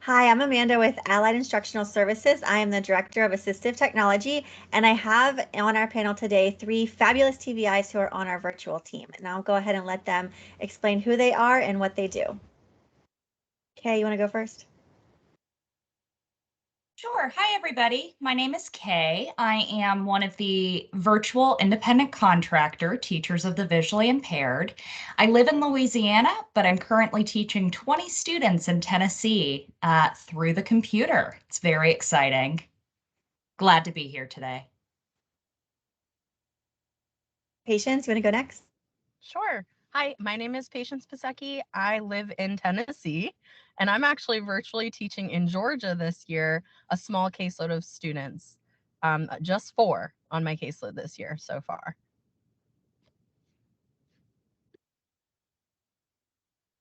Hi, I'm Amanda with Allied Instructional Services. I am the Director of Assistive Technology, and I have on our panel today 3 fabulous TVIs who are on our virtual team. And I'll go ahead and let them explain who they are and what they do. Kay, you want to go first? Sure. Hi, everybody. My name is Kay. I am one of the virtual independent contractor teachers of the visually impaired. I live in Louisiana, but I'm currently teaching 20 students in Tennessee through the computer. It's very exciting. Glad to be here today. Patience, you want to go next? Sure. Hi, my name is Piesecki. I live in Tennessee, and I'm actually virtually teaching in Georgia this year, a small caseload of students, just 4 on my caseload this year so far.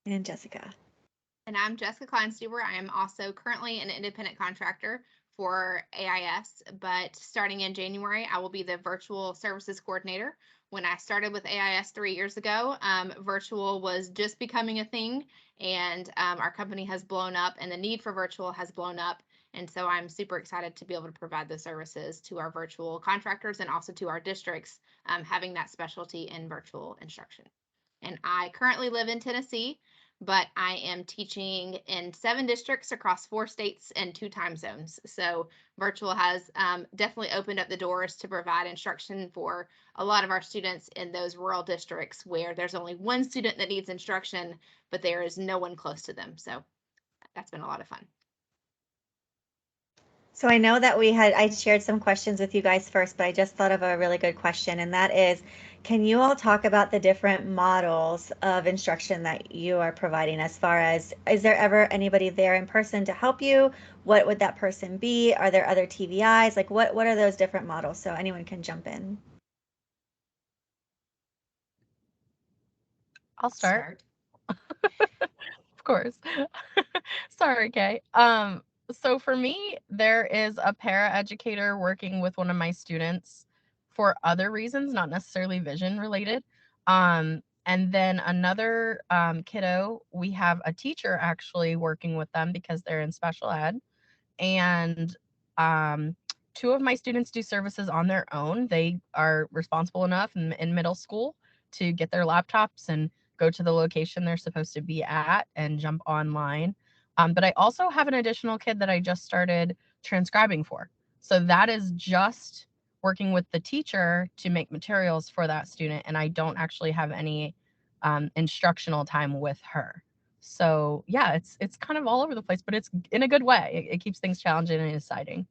And Jessica. And I'm Jessica Kleinsteuber. I am also currently an independent contractor for AIS, but starting in January, I will be the virtual services coordinator. When I started with AIS 3 years ago, virtual was just becoming a thing, and our company has blown up, and the need for virtual has blown up. And so I'm super excited to be able to provide those services to our virtual contractors and also to our districts, having that specialty in virtual instruction. And I currently live in Tennessee, but I am teaching in 7 districts across 4 states and 2 time zones. So virtual has definitely opened up the doors to provide instruction for a lot of our students in those rural districts where there's only one student that needs instruction, but there is no one close to them. So that's been a lot of fun. So I know that I shared some questions with you guys first, but I just thought of a really good question, and that is, can you all talk about the different models of instruction that you are providing as far as, is there ever anybody there in person to help you? What would that person be? Are there other TVIs? Like what are those different models? So anyone can jump in. I'll start. Of course. Sorry, Kay. So for me, there is a paraeducator working with one of my students for other reasons, not necessarily vision related. And then another kiddo, we have a teacher actually working with them because they're in special ed. And 2 of my students do services on their own. They are responsible enough in middle school to get their laptops and go to the location they're supposed to be at and jump online. But I also have an additional kid that I just started transcribing for. So that is just working with the teacher to make materials for that student. And I don't actually have any instructional time with her. So yeah, it's kind of all over the place, but it's in a good way. It keeps things challenging and exciting.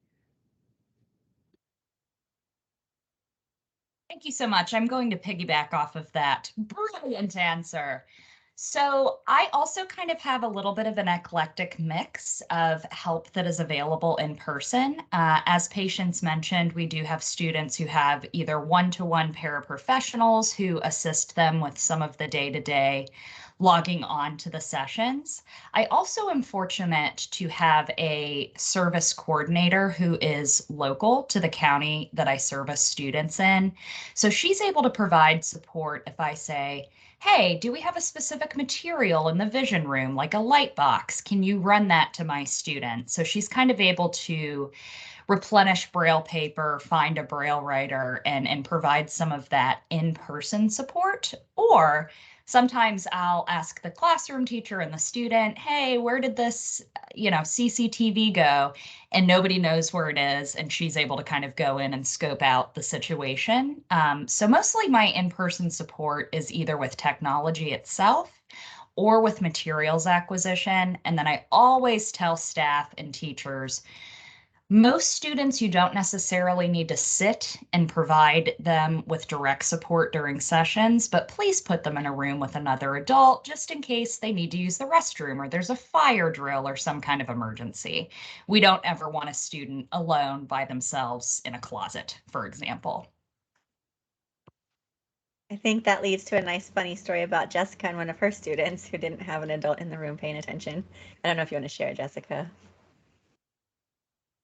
Thank you so much. I'm going to piggyback off of that. Brilliant answer. So I also kind of have a little bit of an eclectic mix of help that is available in person. As Patience mentioned, we do have students who have either one-to-one paraprofessionals who assist them with some of the day-to-day logging on to the sessions. I also am fortunate to have a service coordinator who is local to the county that I service students in. So she's able to provide support if I say, hey, do we have a specific material in the vision room, like a light box? Can you run that to my student? So she's kind of able to replenish Braille paper, find a Braille writer, and provide some of that in-person support. Or sometimes I'll ask the classroom teacher and the student, hey, where did this, CCTV go? And nobody knows where it is. And she's able to kind of go in and scope out the situation. So mostly my in-person support is either with technology itself or with materials acquisition. And then I always tell staff and teachers, most students, you don't necessarily need to sit and provide them with direct support during sessions, but please put them in a room with another adult just in case they need to use the restroom or there's a fire drill or some kind of emergency. We don't ever want a student alone by themselves in a closet, for example. I think that leads to a nice funny story about Jessica and one of her students who didn't have an adult in the room paying attention. I don't know if you want to share, Jessica.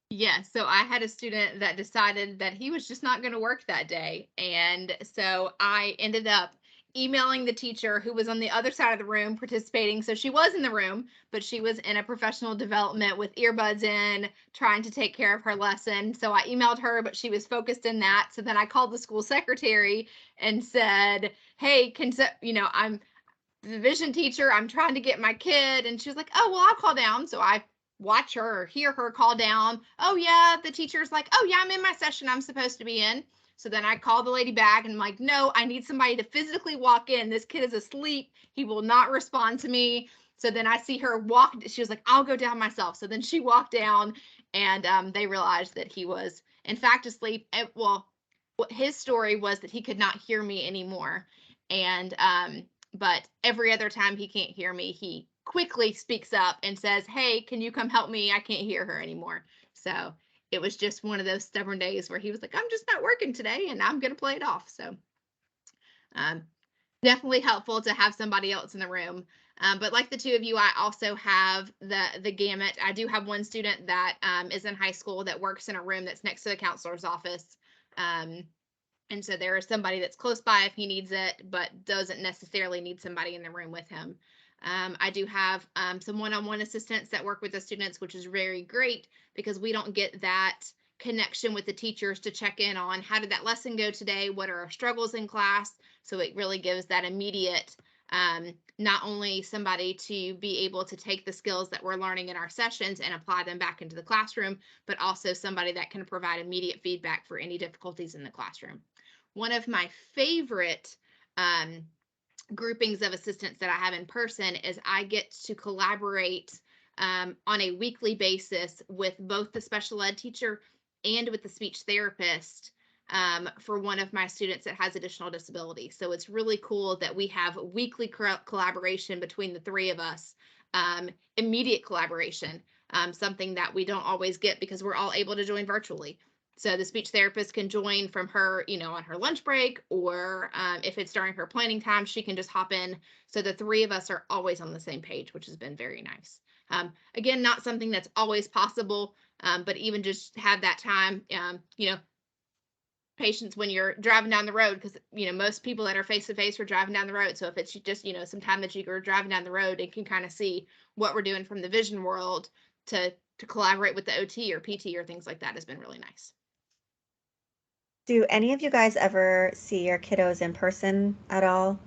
Yeah, so I had a student that decided that he was just not going to work that day. And so I ended up emailing the teacher who was on the other side of the room participating. So she was in the room, but she was in a professional development with earbuds in, trying to take care of her lesson. So I emailed her, but she was focused in that. So then I called the school secretary and said, hey, I'm the vision teacher. I'm trying to get my kid. And she was like, oh, well, I'll call down. So I watch her or hear her call down. Oh, yeah. The teacher's like, oh, yeah, I'm in my session I'm supposed to be in. So then I call the lady back and I'm like, no, I need somebody to physically walk in. This kid is asleep. He will not respond to me. So then I see her walk. She was like, I'll go down myself. So then she walked down and they realized that he was, in fact, asleep. Well, his story was that he could not hear me anymore. And, but every other time he can't hear me, he quickly speaks up and says, hey, can you come help me? I can't hear her anymore. So it was just one of those stubborn days where he was like, I'm just not working today and I'm going to play it off. So definitely helpful to have somebody else in the room. But like the two of you, I also have the gamut. I do have one student that is in high school that works in a room that's next to the counselor's office. And so there is somebody that's close by if he needs it, but doesn't necessarily need somebody in the room with him. I do have some one-on-one assistants that work with the students, which is very great because we don't get that connection with the teachers to check in on how did that lesson go today? What are our struggles in class? So it really gives that immediate, not only somebody to be able to take the skills that we're learning in our sessions and apply them back into the classroom, but also somebody that can provide immediate feedback for any difficulties in the classroom. One of my favorite groupings of assistants that I have in person is I get to collaborate on a weekly basis with both the special ed teacher and with the speech therapist for one of my students that has additional disability. So it's really cool that we have weekly collaboration between the three of us, immediate collaboration, something that we don't always get because we're all able to join virtually. So the speech therapist can join from her, on her lunch break, or if it's during her planning time, she can just hop in. So the three of us are always on the same page, which has been very nice. Again, not something that's always possible, but even just have that time, patience when you're driving down the road, because, most people that are face-to-face are driving down the road. So if it's just, some time that you're driving down the road and can kind of see what we're doing from the vision world to collaborate with the OT or PT or things like that has been really nice. Do any of you guys ever see your kiddos in person at all?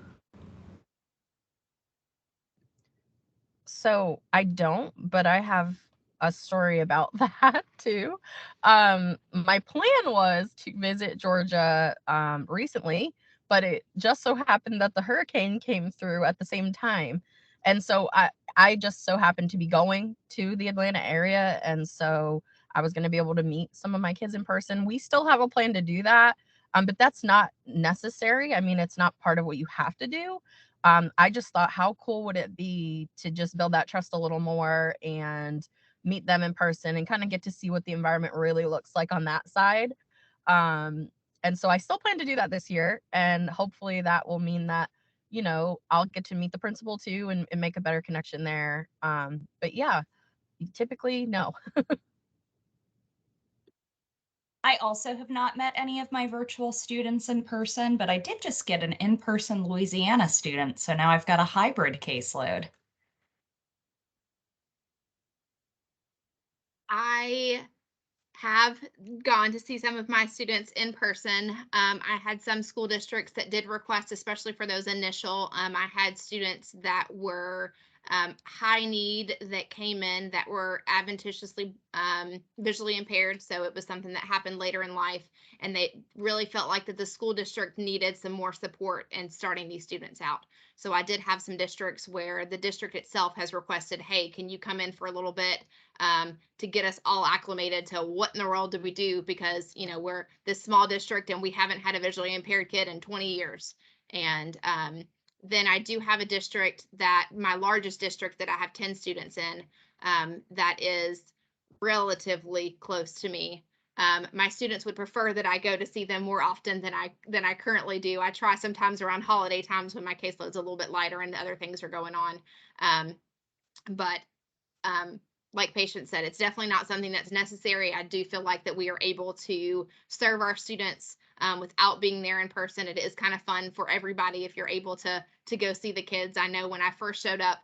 So I don't, but I have a story about that too. My plan was to visit Georgia recently, but it just so happened that the hurricane came through at the same time. And so I just so happened to be going to the Atlanta area. And so I was going to be able to meet some of my kids in person. We still have a plan to do that, but that's not necessary. I mean, it's not part of what you have to do. I just thought, how cool would it be to just build that trust a little more and meet them in person and kind of get to see what the environment really looks like on that side. And so I still plan to do that this year. And hopefully that will mean that, I'll get to meet the principal too and make a better connection there. But yeah, typically, no. I also have not met any of my virtual students in person, but I did just get an in-person Louisiana student. So now I've got a hybrid caseload. I have gone to see some of my students in person. I had some school districts that did request, especially for those initial. I had students that were high need that came in that were adventitiously visually impaired. So it was something that happened later in life, and they really felt like that the school district needed some more support in starting these students out. So I did have some districts where the district itself has requested, hey, can you come in for a little bit to get us all acclimated to what in the world did we do? Because, we're this small district and we haven't had a visually impaired kid in 20 years. And then I do have a district my largest district that I have 10 students in, that is relatively close to me. My students would prefer that I go to see them more often than I currently do. I try sometimes around holiday times when my caseload's a little bit lighter and other things are going on. But like Patience said, it's definitely not something that's necessary. I do feel like that we are able to serve our students without being there in person. It is kind of fun for everybody if you're able to go see the kids. I know when I first showed up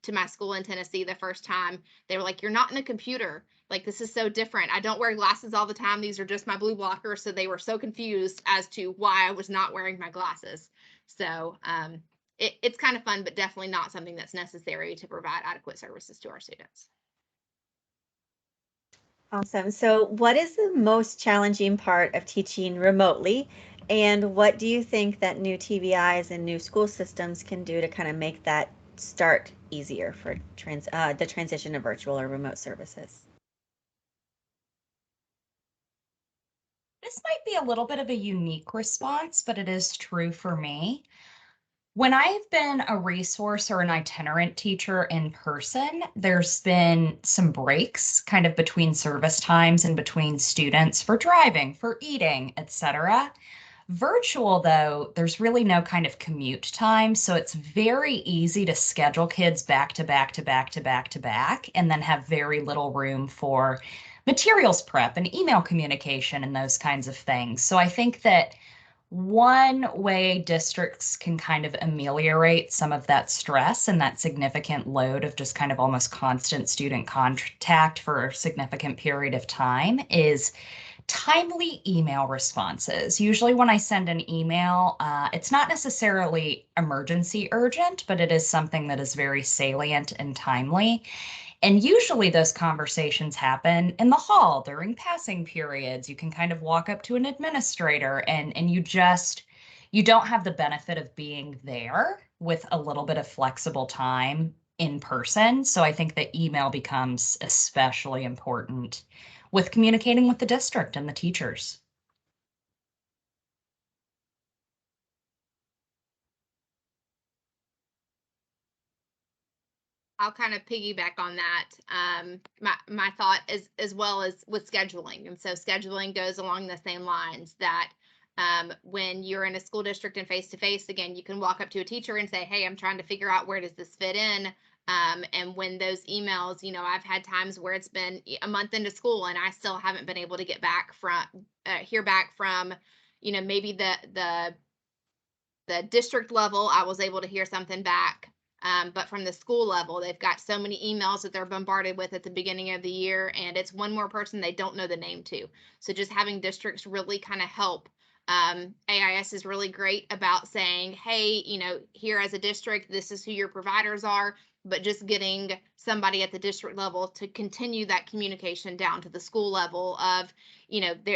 to my school in Tennessee the first time, they were like, "You're not in a computer. Like, this is so different. I don't wear glasses all the time. These are just my blue blockers." So they were so confused as to why I was not wearing my glasses. So it's kind of fun, but definitely not something that's necessary to provide adequate services to our students. Awesome. So what is the most challenging part of teaching remotely? And what do you think that new TVIs and new school systems can do to kind of make that start easier for the transition to virtual or remote services? This might be a little bit of a unique response, but it is true for me. When I've been a resource or an itinerant teacher in person, there's been some breaks kind of between service times and between students for driving, for eating, etc. Virtual, though, there's really no kind of commute time, so it's very easy to schedule kids back to back to back to back to back, and then have very little room for materials prep and email communication and those kinds of things. So I think that one way districts can kind of ameliorate some of that stress and that significant load of just kind of almost constant student contact for a significant period of time is timely email responses. Usually when I send an email, it's not necessarily emergency urgent, but it is something that is very salient and timely. And usually those conversations happen in the hall during passing periods. You can kind of walk up to an administrator and you don't have the benefit of being there with a little bit of flexible time in person. So I think that email becomes especially important with communicating with the district and the teachers. I'll kind of piggyback on that. My thought is as well as with scheduling, and so scheduling goes along the same lines that when you're in a school district and face to face, again, you can walk up to a teacher and say, "Hey, I'm trying to figure out where does this fit in." And when those emails, I've had times where it's been a month into school and I still haven't been able to get back from hear back from, maybe the district level. I was able to hear something back. But from the school level, they've got so many emails that they're bombarded with at the beginning of the year, and it's one more person they don't know the name to. So just having districts really kind of help. AIS is really great about saying, "Hey, here as a district, this is who your providers are," but just getting somebody at the district level to continue that communication down to the school level of,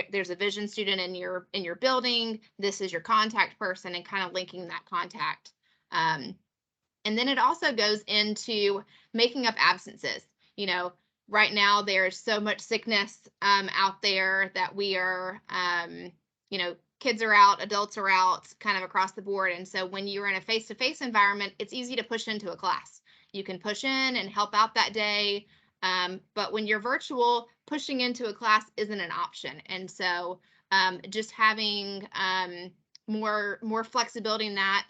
there's a vision student in your building, this is your contact person, and kind of linking that contact. And then it also goes into making up absences. Right now there's so much sickness out there that we are, kids are out, adults are out, kind of across the board. And so when you're in a face-to-face environment, it's easy to push into a class. You can push in and help out that day. But when you're virtual, pushing into a class isn't an option. And so just having more flexibility in that.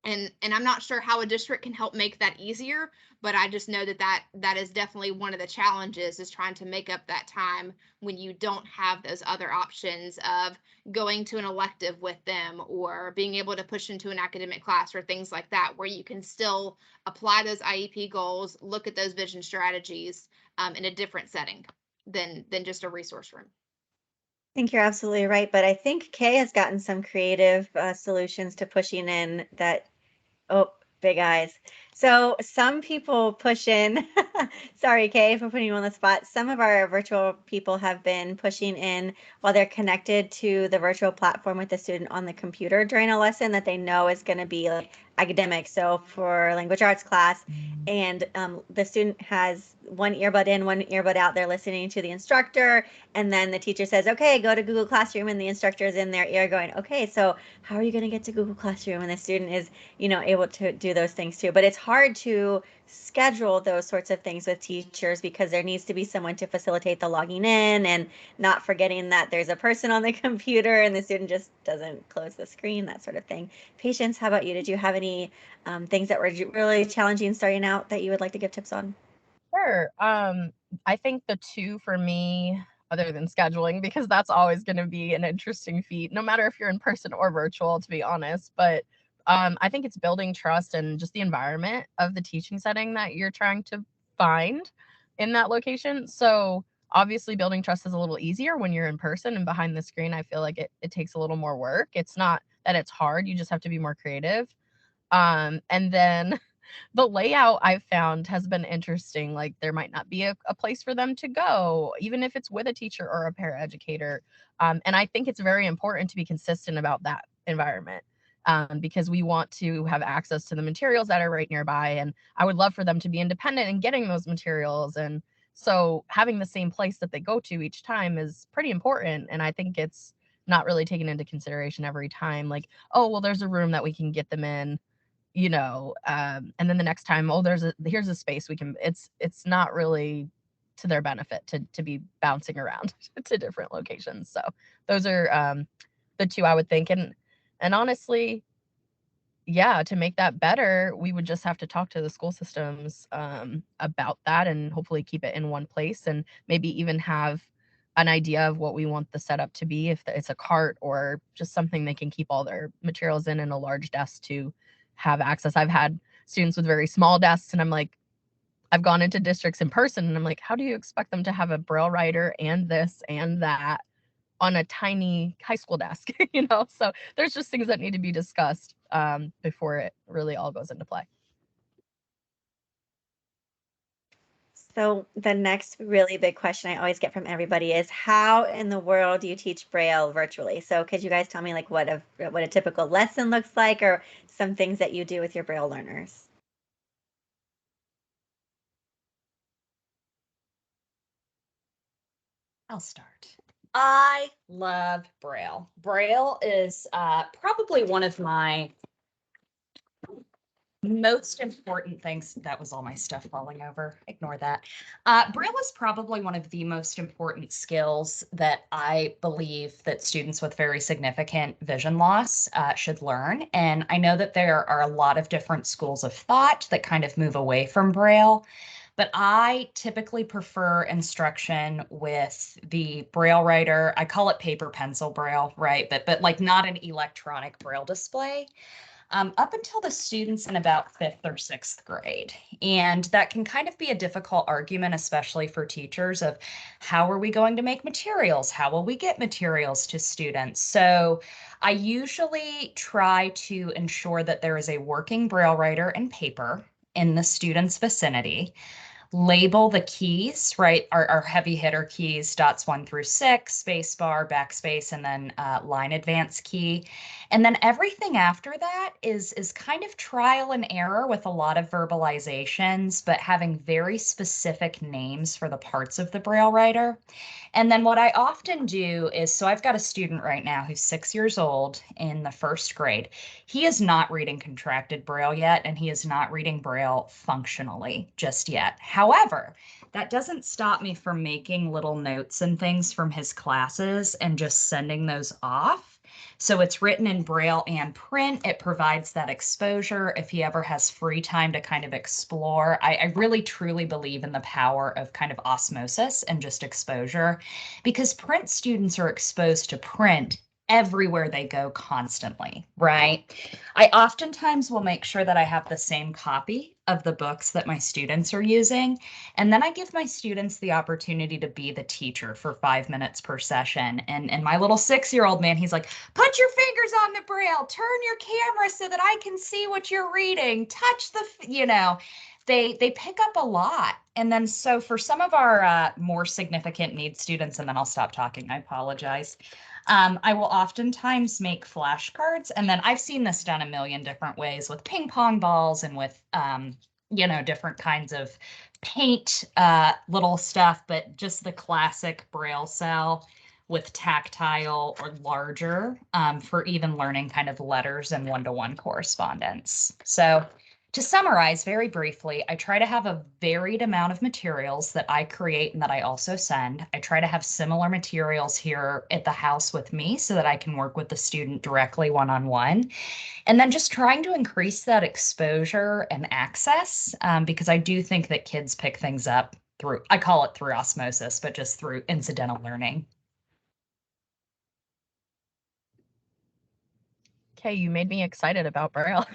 And I'm not sure how a district can help make that easier, but I just know that is definitely one of the challenges, is trying to make up that time when you don't have those other options of going to an elective with them or being able to push into an academic class or things like that, where you can still apply those IEP goals, look at those vision strategies in a different setting than just a resource room. I think you're absolutely right, but I think Kay has gotten some creative solutions to pushing in that. Oh, big eyes. So some people push in, sorry, Kay, for putting you on the spot. Some of our virtual people have been pushing in while they're connected to the virtual platform with the student on the computer during a lesson that they know is going to be like academic. So for language arts class, and the student has one earbud in, one earbud out. They're listening to the instructor, and then the teacher says, "Okay, go to Google Classroom," and the instructor is in their ear going, "Okay, so how are you going to get to Google Classroom?" And the student is, able to do those things too. But it's hard to schedule those sorts of things with teachers because there needs to be someone to facilitate the logging in and not forgetting that there's a person on the computer and the student just doesn't close the screen, that sort of thing. Patience, how about you? Did you have any things that were really challenging starting out that you would like to give tips on? Sure. I think the two for me, other than scheduling, because that's always going to be an interesting feat, no matter if you're in person or virtual, to be honest. But I think it's building trust and just the environment of the teaching setting that you're trying to find in that location. So obviously building trust is a little easier when you're in person, and behind the screen, I feel like it takes a little more work. It's not that it's hard, you just have to be more creative. And then the layout I've found has been interesting. Like there might not be a place for them to go, even if it's with a teacher or a paraeducator. And I think it's very important to be consistent about that environment, because we want to have access to the materials that are right nearby. And I would love for them to be independent in getting those materials. And so having the same place that they go to each time is pretty important. And I think it's not really taken into consideration every time. Like, oh, well, there's a room that we can get them in, and then the next time, oh, here's a space we can, it's not really to their benefit to be bouncing around to different locations. So those are the two I would think. And honestly, yeah, to make that better, we would just have to talk to the school systems about that, and hopefully keep it in one place, and maybe even have an idea of what we want the setup to be, if it's a cart or just something they can keep all their materials in a large desk to have access. I've had students with very small desks, and I'm like, I've gone into districts in person, and I'm like, how do you expect them to have a braille writer and this and that on a tiny high school desk? So there's just things that need to be discussed before it really all goes into play. So the next really big question I always get from everybody is, how in the world do you teach Braille virtually? So could you guys tell me like what a typical lesson looks like, or some things that you do with your Braille learners? I'll start. I love Braille. Braille is probably one of my most important things. That was all my stuff falling over. Ignore that. Braille is probably one of the most important skills that I believe that students with very significant vision loss should learn. And I know that there are a lot of different schools of thought that kind of move away from Braille, but I typically prefer instruction with the Braille writer. I call it paper pencil Braille, right? But like not an electronic Braille display. Up until the students in about 5th or 6th grade. And that can kind of be a difficult argument, especially for teachers, of how are we going to make materials? How will we get materials to students? So I usually try to ensure that there is a working Braille writer and paper in the student's vicinity. Label the keys, right? Our heavy hitter keys, dots 1 through 6, space bar, backspace, and then line advance key. And then everything after that is kind of trial and error with a lot of verbalizations, but having very specific names for the parts of the Braille writer. And then what I often do is, so I've got a student right now who's 6 years old in the 1st grade. He is not reading contracted Braille yet, and he is not reading Braille functionally just yet. However, that doesn't stop me from making little notes and things from his classes and just sending those off. So it's written in Braille and print. It provides that exposure if he ever has free time to kind of explore. I really truly believe in the power of kind of osmosis and just exposure, because print students are exposed to print everywhere they go constantly, right? I oftentimes will make sure that I have the same copy of the books that my students are using. And then I give my students the opportunity to be the teacher for 5 minutes per session. And my little 6-year-old man, he's like, put your fingers on the Braille, turn your camera so that I can see what you're reading, touch the, they pick up a lot. And then so for some of our more significant needs students, and then I'll stop talking, I apologize. I will oftentimes make flashcards, and then I've seen this done a million different ways with ping pong balls and with, different kinds of paint, little stuff, but just the classic Braille cell with tactile or larger for even learning kind of letters and one-to-one correspondence. So To summarize very briefly, I try to have a varied amount of materials that I create and that I also send. I try to have similar materials here at the house with me so that I can work with the student directly one-on-one. And then just trying to increase that exposure and access, because I do think that kids pick things up through, I call it through osmosis, but just through incidental learning. Okay, you made me excited about Braille.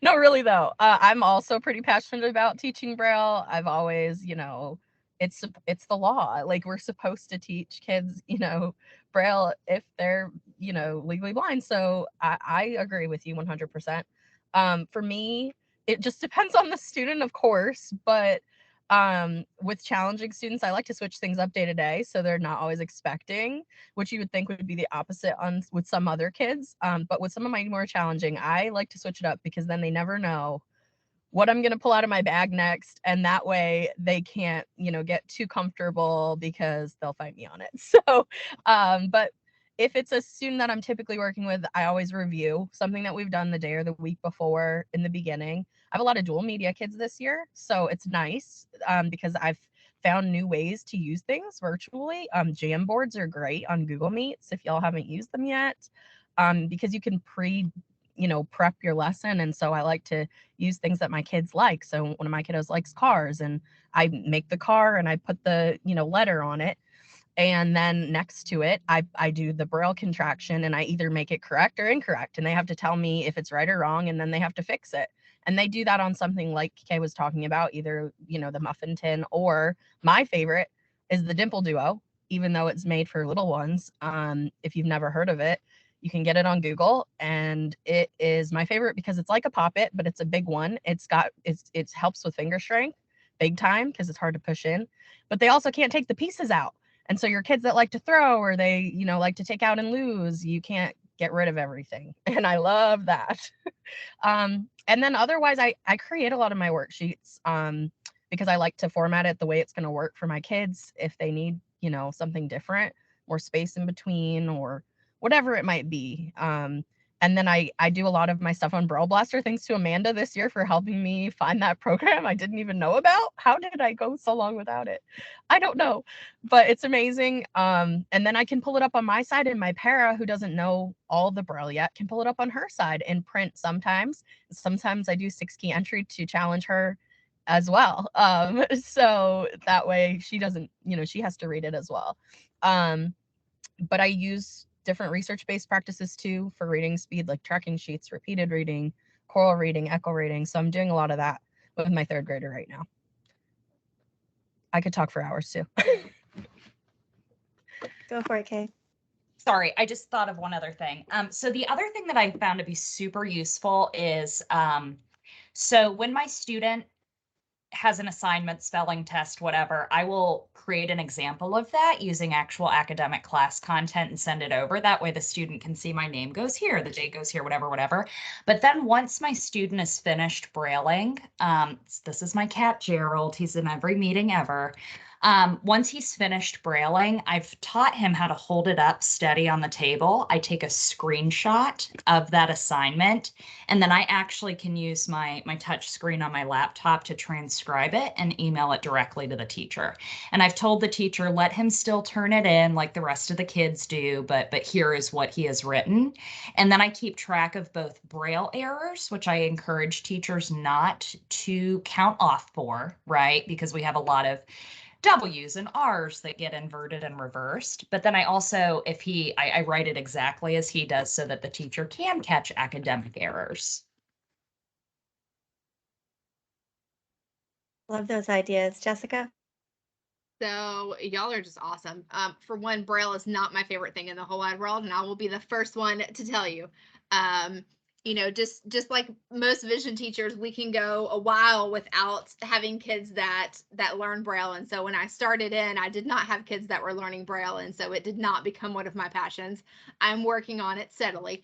No, really though. I'm also pretty passionate about teaching Braille. I've always, it's the law. Like we're supposed to teach kids, Braille if they're, legally blind. So I agree with you 100%. For me, it just depends on the student, of course, but with challenging students, I like to switch things up day to day so they're not always expecting, which you would think would be the opposite on with some other kids. But with some of my more challenging, I like to switch it up because then they never know what I'm going to pull out of my bag next. And that way they can't, get too comfortable because they'll fight me on it. So, but if it's a student that I'm typically working with, I always review something that we've done the day or the week before in the beginning. I have a lot of dual media kids this year, so it's nice because I've found new ways to use things virtually. Jamboards are great on Google Meets if y'all haven't used them yet, because you can prep your lesson. And so I like to use things that my kids like. So one of my kiddos likes cars, and I make the car and I put the, letter on it. And then next to it, I do the Braille contraction and I either make it correct or incorrect. And they have to tell me if it's right or wrong, and then they have to fix it. And they do that on something like Kay was talking about, either, the muffin tin, or my favorite is the Dimple Duo, even though it's made for little ones. If you've never heard of it, you can get it on Google, and it is my favorite because it's like a Pop-It, but it's a big one. It helps with finger strength big time because it's hard to push in, but they also can't take the pieces out. And so your kids that like to throw, or they, like to take out and lose, you can't get rid of everything. And I love that. And then otherwise, I create a lot of my worksheets because I like to format it the way it's going to work for my kids if they need, something different, more space in between, or whatever it might be. And then I do a lot of my stuff on Braille Blaster, thanks to Amanda this year for helping me find that program I didn't even know about. How did I go so long without it? I don't know, but it's amazing. And then I can pull it up on my side, and my para, who doesn't know all the Braille yet, can pull it up on her side and print sometimes. Sometimes I do 6-key entry to challenge her as well. So that way she doesn't, she has to read it as well. But I use different research-based practices too for reading speed, like tracking sheets, repeated reading, choral reading, echo reading. So I'm doing a lot of that with my 3rd grader right now. I could talk for hours too. Go for it, Kay. Sorry, I just thought of one other thing. So the other thing that I found to be super useful is, so when my student has an assignment, spelling test, whatever, I will create an example of that using actual academic class content and send it over. That way the student can see my name goes here, the date goes here, whatever. But then once my student is finished brailing, this is my cat, Gerald. He's in every meeting ever. Once he's finished brailing, I've taught him how to hold it up steady on the table. I take a screenshot of that assignment, and then I actually can use my touch screen on my laptop to transcribe it and email it directly to the teacher. And I've told the teacher, let him still turn it in like the rest of the kids do, but here is what he has written. And then I keep track of both Braille errors, which I encourage teachers not to count off for, right? Because we have a lot of W's and R's that get inverted and reversed. But then I also, I write it exactly as he does so that the teacher can catch academic errors. Love those ideas. Jessica? So y'all are just awesome. For one, Braille is not my favorite thing in the whole wide world, and I will be the first one to tell you. Just like most vision teachers, we can go a while without having kids that learn Braille. And so when I started in, I did not have kids that were learning Braille, and so it did not become one of my passions. I'm working on it steadily.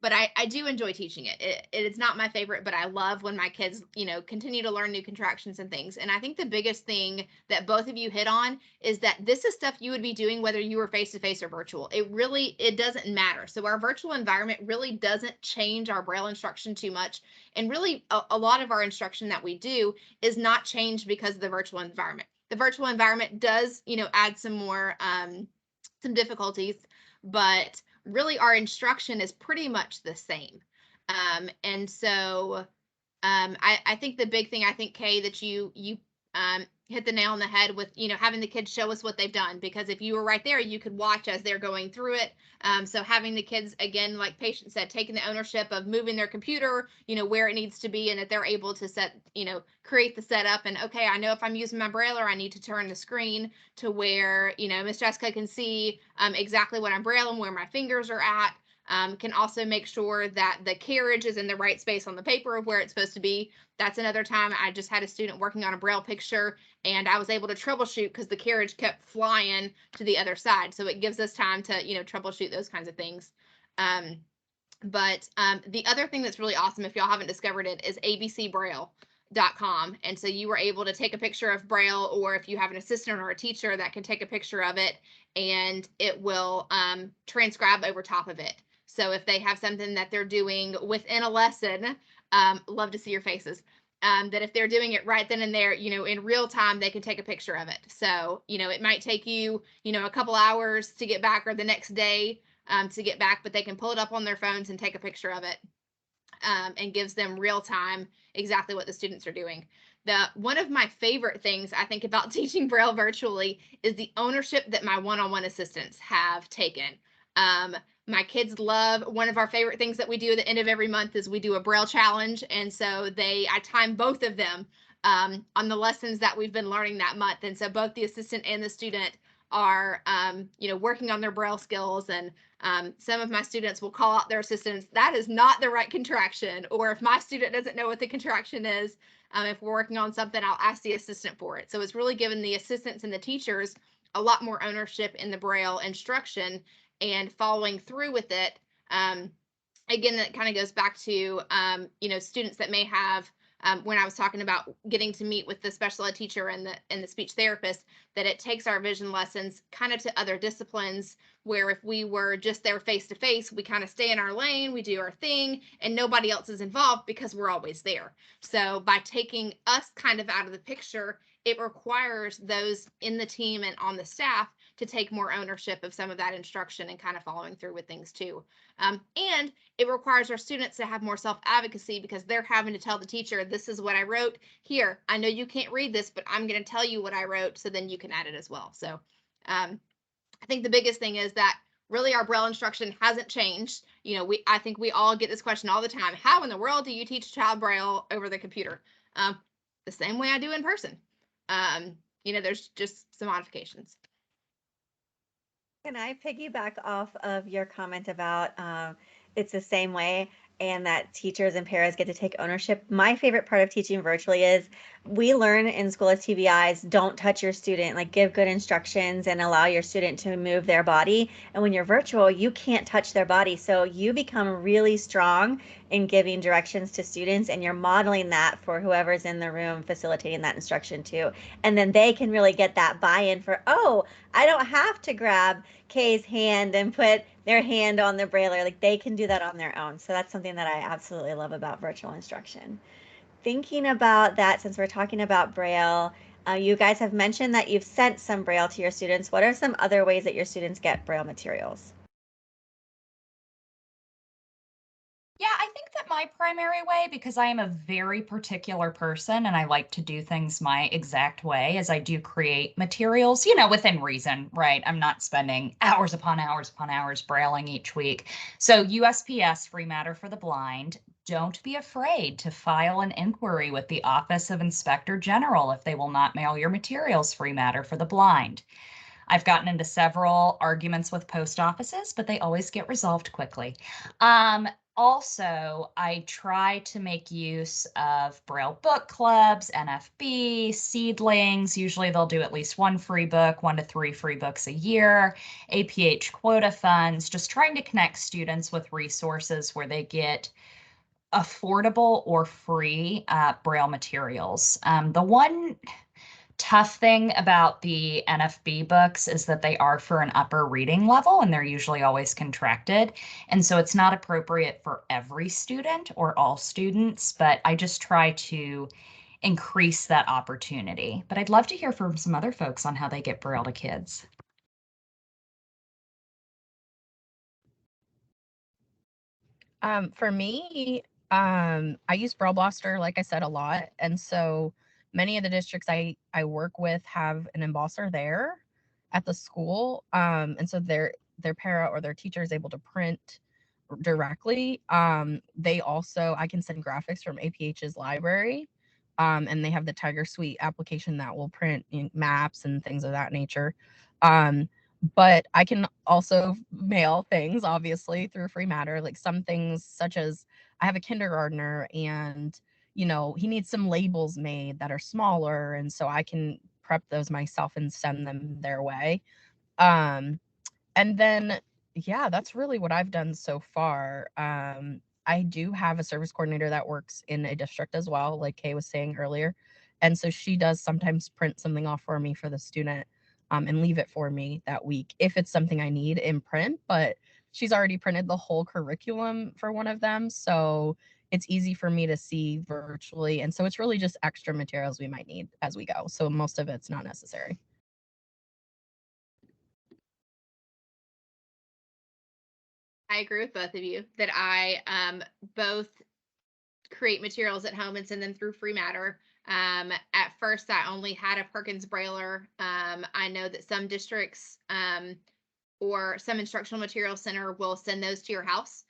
but I do enjoy teaching it. It's not my favorite, but I love when my kids, continue to learn new contractions and things. And I think the biggest thing that both of you hit on is that this is stuff you would be doing whether you were face-to-face or virtual. It doesn't matter. So our virtual environment really doesn't change our Braille instruction too much. And really a lot of our instruction that we do is not changed because of the virtual environment. The virtual environment does, add some more, some difficulties, but really our instruction is pretty much the same. And so I think the big thing, I think, Kay, that you hit the nail on the head with, having the kids show us what they've done, because if you were right there, you could watch as they're going through it. So having the kids, again, like Patient said, taking the ownership of moving their computer, where it needs to be, and that they're able to create the setup. And okay, I know if I'm using my brailler, I need to turn the screen to where, Miss Jessica can see exactly what I'm brailing, where my fingers are at. Can also make sure that the carriage is in the right space on the paper of where it's supposed to be. That's another time I just had a student working on a braille picture, and I was able to troubleshoot because the carriage kept flying to the other side. So it gives us time to, troubleshoot those kinds of things. But the other thing that's really awesome, if y'all haven't discovered it, is abcbraille.com. And so you were able to take a picture of Braille, or if you have an assistant or a teacher that can take a picture of it, and it will transcribe over top of it. So if they have something that they're doing within a lesson, love to see your faces, that if they're doing it right then and there, in real time, they can take a picture of it. So, it might take you, a couple hours to get back, or the next day to get back, but they can pull it up on their phones and take a picture of it, and gives them real time exactly what the students are doing. One of my favorite things I think about teaching Braille virtually is the ownership that my one-on-one assistants have taken. My kids love, one of our favorite things that we do at the end of every month is we do a Braille challenge. And so I time both of them on the lessons that we've been learning that month. And so both the assistant and the student are, working on their Braille skills. And some of my students will call out their assistants, that is not the right contraction. Or if my student doesn't know what the contraction is, if we're working on something, I'll ask the assistant for it. So it's really given the assistants and the teachers a lot more ownership in the Braille instruction and following through with it. Again, that kind of goes back to, students that may have, when I was talking about getting to meet with the special ed teacher and the speech therapist, that it takes our vision lessons kind of to other disciplines, where if we were just there face to face, we kind of stay in our lane, we do our thing, and nobody else is involved because we're always there. So by taking us kind of out of the picture, it requires those in the team and on the staff to take more ownership of some of that instruction and kind of following through with things too. And it requires our students to have more self-advocacy, because they're having to tell the teacher, this is what I wrote here. I know you can't read this, but I'm going to tell you what I wrote, so then you can add it as well. So I think the biggest thing is that really our Braille instruction hasn't changed. I think we all get this question all the time. How in the world do you teach a child Braille over the computer? The same way I do in person. There's just some modifications. Can I piggyback off of your comment about it's the same way, and that teachers and paras get to take ownership? My favorite part of teaching virtually is we learn in school as TVIs, don't touch your student, like give good instructions and allow your student to move their body. And when you're virtual, you can't touch their body. So you become really strong in giving directions to students, and you're modeling that for whoever's in the room facilitating that instruction too. And then they can really get that buy-in for, oh, I don't have to grab Kay's hand and put their hand on the brailler. Like, they can do that on their own. So that's something that I absolutely love about virtual instruction. Thinking about that, since we're talking about Braille, you guys have mentioned that you've sent some Braille to your students. What are some other ways that your students get Braille materials? Yeah, I think that my primary way, because I am a very particular person and I like to do things my exact way, is I do create materials, within reason, right? I'm not spending hours upon hours upon hours brailing each week. So USPS, Free Matter for the Blind, don't be afraid to file an inquiry with the Office of Inspector General if they will not mail your materials Free Matter for the Blind. I've gotten into several arguments with post offices, but they always get resolved quickly. also, I try to make use of Braille book clubs, NFB, seedlings. Usually they'll do at least one free book, 1 to 3 free books a year, APH quota funds, just trying to connect students with resources where they get affordable or free Braille materials. The one tough thing about the NFB books is that they are for an upper reading level and they're usually always contracted. And so it's not appropriate for every student or all students, but I just try to increase that opportunity. But I'd love to hear from some other folks on how they get Braille to kids. For me, I use Braille Blaster, like I said, a lot. And so many of the districts I work with have an embosser there at the school. And so their para or their teacher is able to print directly. They also, I can send graphics from APH's library. And they have the Tiger Suite application that will print maps and things of that nature. But I can also mail things, obviously, through Free Matter, like some things such as I have a kindergartner and, you know, he needs some labels made that are smaller. And so I can prep those myself and send them their way. And then, yeah, that's really what I've done so far. I do have a service coordinator that works in a district as well, like Kay was saying earlier. And so she does sometimes print something off for me for the student and leave it for me that week if it's something I need in print. But she's already printed the whole curriculum for one of them. So it's easy for me to see virtually. And so it's really just extra materials we might need as we go. So most of it's not necessary. I agree with both of you that I both create materials at home and send them through Free Matter. At first, I only had a Perkins Brailer. I know that some districts or some instructional material center will send those to your house.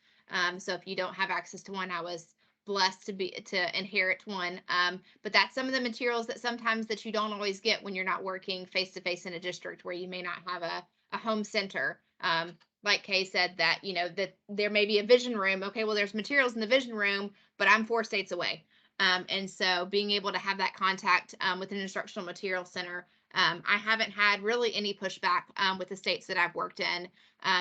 So if you don't have access to one, I was blessed to inherit one. But that's some of the materials that sometimes that you don't always get when you're not working face to face in a district where you may not have a home center. Like Kay said, that that there may be a vision room. Okay, well, there's materials in the vision room, but I'm 4 states away. And so being able to have that contact with an instructional material center, I haven't had really any pushback with the states that I've worked in,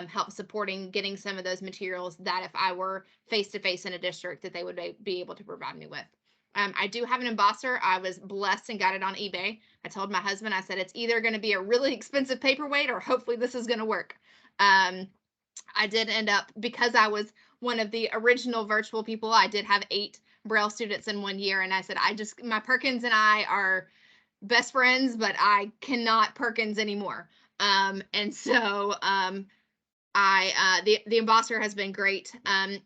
help supporting getting some of those materials that if I were face to face in a district that they would be able to provide me with. I do have an embosser. I was blessed and got it on eBay. I told my husband, I said, it's either going to be a really expensive paperweight or hopefully this is going to work. I did end up, because I was one of the original virtual people, I did have 8 Braille students in 1 year. And I said, my Perkins and I are best friends, but I cannot Perkins anymore. And so the embosser has been great.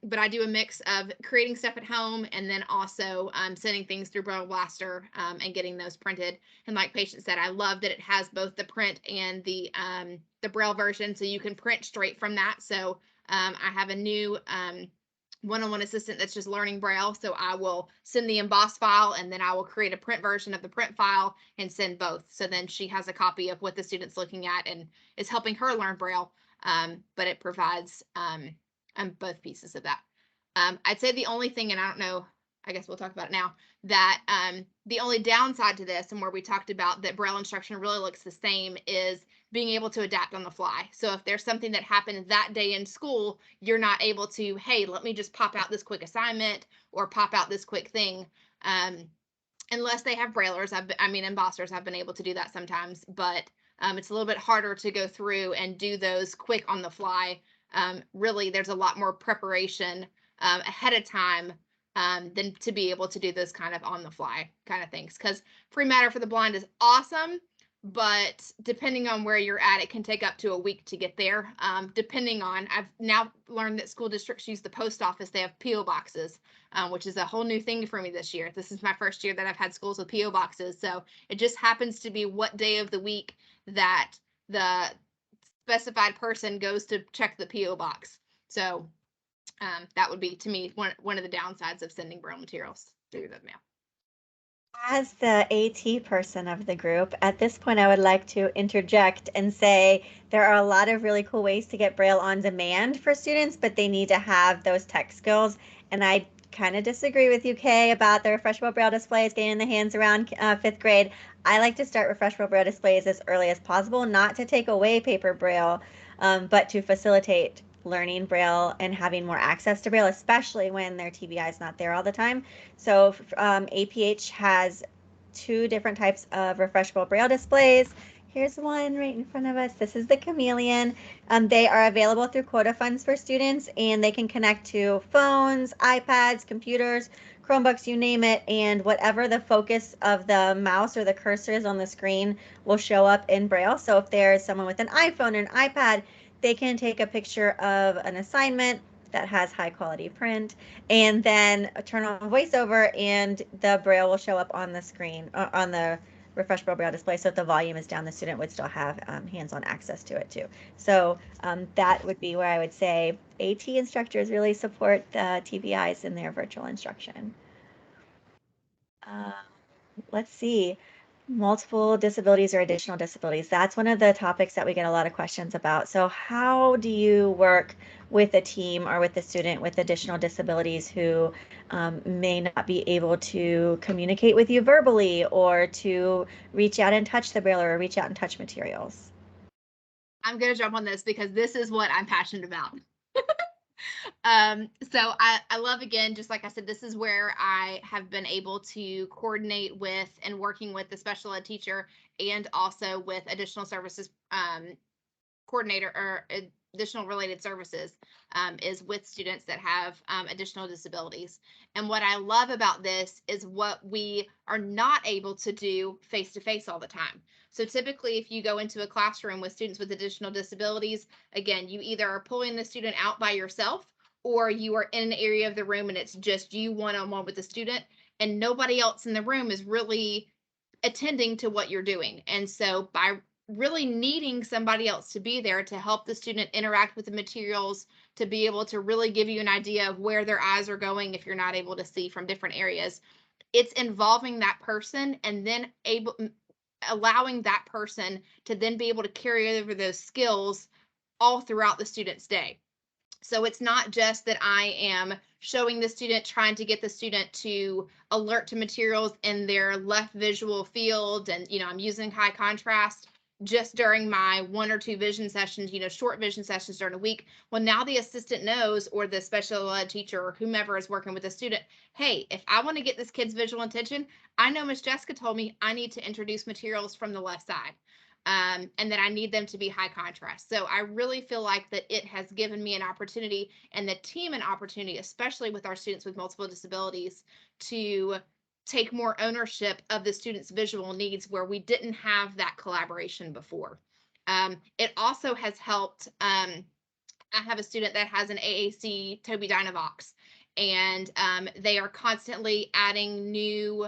But I do a mix of creating stuff at home and then also sending things through Braille Blaster and getting those printed. And like Patience said, I love that it has both the print and the Braille version, so you can print straight from that. So I have a new one-on-one assistant that's just learning Braille. So I will send the embossed file and then I will create a print version of the print file and send both. So then she has a copy of what the student's looking at and is helping her learn Braille. But it provides both pieces of that. I'd say the only thing, and I don't know, I guess we'll talk about it now, that the only downside to this, and where we talked about that Braille instruction really looks the same, is being able to adapt on the fly. So if there's something that happened that day in school, you're not able to, hey, let me just pop out this quick assignment or pop out this quick thing. Unless they have braillers, embossers, I've been able to do that sometimes, but it's a little bit harder to go through and do those quick on the fly. Really, there's a lot more preparation ahead of time than to be able to do those kind of on the fly kind of things. Because Free Matter for the Blind is awesome, but depending on where you're at, it can take up to a week to get there. Depending on, I've now learned that school districts use the post office. They have P.O. boxes, which is a whole new thing for me this year. This is my first year that I've had schools with P.O. boxes. So it just happens to be what day of the week that the specified person goes to check the P.O. box. So that would be, to me, one of the downsides of sending Braille materials through the mail. As the AT person of the group, at this point, I would like to interject and say there are a lot of really cool ways to get Braille on demand for students, but they need to have those tech skills. And I kind of disagree with you, Kay, about the refreshable Braille displays getting in the hands around 5th grade. I like to start refreshable Braille displays as early as possible, not to take away paper Braille, but to facilitate learning Braille and having more access to Braille, especially when their TVI is not there all the time. So APH has 2 different types of refreshable Braille displays. Here's one right in front of us. This is the Chameleon. They are available through quota funds for students, and they can connect to phones, iPads, computers, Chromebooks, you name it, and whatever the focus of the mouse or the cursor is on the screen will show up in Braille. So if there's someone with an iPhone or an iPad, they can take a picture of an assignment that has high quality print and then turn on voiceover and the Braille will show up on the screen, on the refreshable Braille display. So if the volume is down, the student would still have hands-on access to it too. So that would be where I would say AT instructors really support the TVIs in their virtual instruction. Let's see. Multiple disabilities or additional disabilities. That's one of the topics that we get a lot of questions about. So how do you work with a team or with a student with additional disabilities who may not be able to communicate with you verbally or to reach out and touch the Braille or reach out and touch materials? I'm going to jump on this because this is what I'm passionate about. So I love, again, just like I said, this is where I have been able to coordinate with and working with the special ed teacher and also with additional services coordinator or additional related services is with students that have additional disabilities. And what I love about this is what we are not able to do face-to-face all the time. So typically, if you go into a classroom with students with additional disabilities, again, you either are pulling the student out by yourself or you are in an area of the room and it's just you one-on-one with the student and nobody else in the room is really attending to what you're doing. And so by really needing somebody else to be there to help the student interact with the materials, to be able to really give you an idea of where their eyes are going if you're not able to see from different areas, it's involving that person and then allowing that person to then be able to carry over those skills all throughout the student's day. So it's not just that I am showing the student, trying to get the student to alert to materials in their left visual field. And, I'm using high contrast just during my 1 or 2 vision sessions, short vision sessions during a week. Well, now the assistant knows, or the special ed teacher or whomever is working with the student, hey, if I want to get this kid's visual attention, I know Miss Jessica told me I need to introduce materials from the left side. And that I need them to be high contrast. So I really feel like that it has given me an opportunity and the team an opportunity, especially with our students with multiple disabilities, to take more ownership of the students' visual needs where we didn't have that collaboration before. It also has helped. I have a student that has an AAC Tobii Dynavox, and they are constantly adding new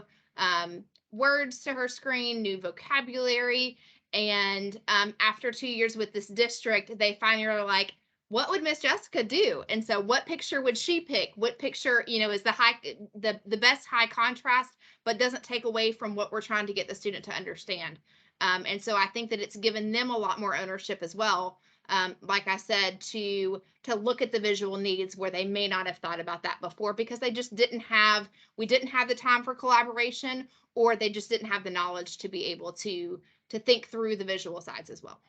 words to her screen, new vocabulary. And after 2 years with this district, they finally are like, what would Miss Jessica do? And so what picture would she pick? What picture, is the best high contrast, but doesn't take away from what we're trying to get the student to understand. And so I think that it's given them a lot more ownership as well. Like I said, to look at the visual needs where they may not have thought about that before because we didn't have the time for collaboration, or they just didn't have the knowledge to be able to think through the visual sides as well.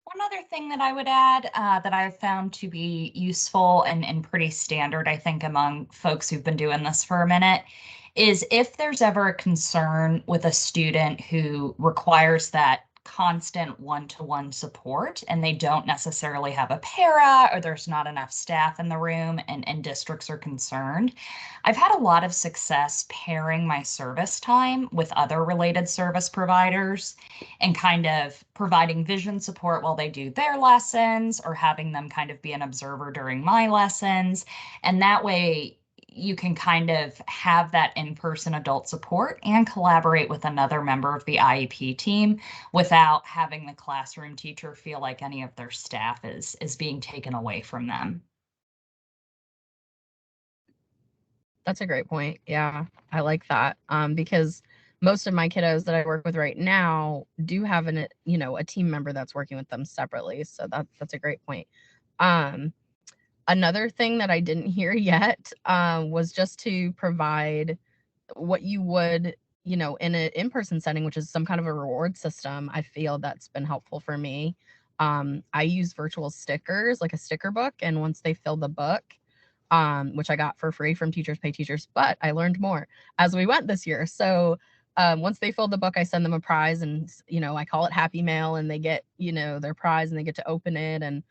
One other thing that I would add that I've found to be useful and pretty standard, I think, among folks who've been doing this for a minute, is if there's ever a concern with a student who requires that constant one-to-one support and they don't necessarily have a para or there's not enough staff in the room and districts are concerned, I've had a lot of success pairing my service time with other related service providers and kind of providing vision support while they do their lessons or having them kind of be an observer during my lessons. And that way you can kind of have that in-person adult support and collaborate with another member of the IEP team without having the classroom teacher feel like any of their staff is being taken away from them. That's a great point. Yeah, I like that. Because most of my kiddos that I work with right now do have a team member that's working with them separately. So that's a great point. Another thing that I didn't hear yet was just to provide what you would, in an in-person setting, which is some kind of a reward system. I feel that's been helpful for me. I use virtual stickers, like a sticker book, and once they fill the book, which I got for free from Teachers Pay Teachers, but I learned more as we went this year. So once they fill the book, I send them a prize, and I call it Happy Mail, and they get their prize, and they get to open it, and